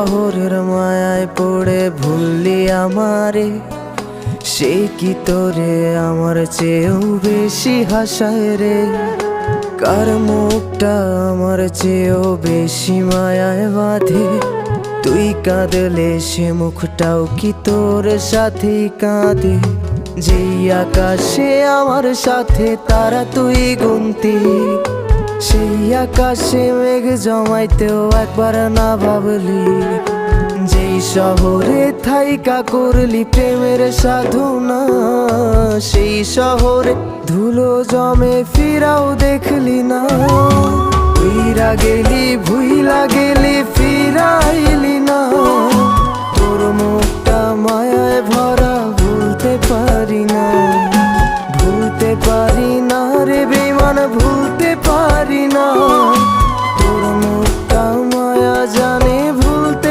শহরের মায়ায় পড়ে ভুললি আমারে, সে কি তোরে আমার চেয়েও বেশি হাসায় রে। কার মুখটা আমার চেয়েও বেশি মায়ায় বাঁধে, তুই কাঁদলে সে মুখটাও কি তোর সাথেই কাঁদে। যেই আকাশে আমার সাথে তারা তুই গুনতি, সেই আকাশে মেঘ জমাইতেও একবার না ভাবলি। যেই শহরে থাইকা করলি প্রেমের সাধনা, সেই শহরে ধুলো জমে ফিরাও দেখলি না। উইরা গেলি ভুইলা গেলি ফিরাইলি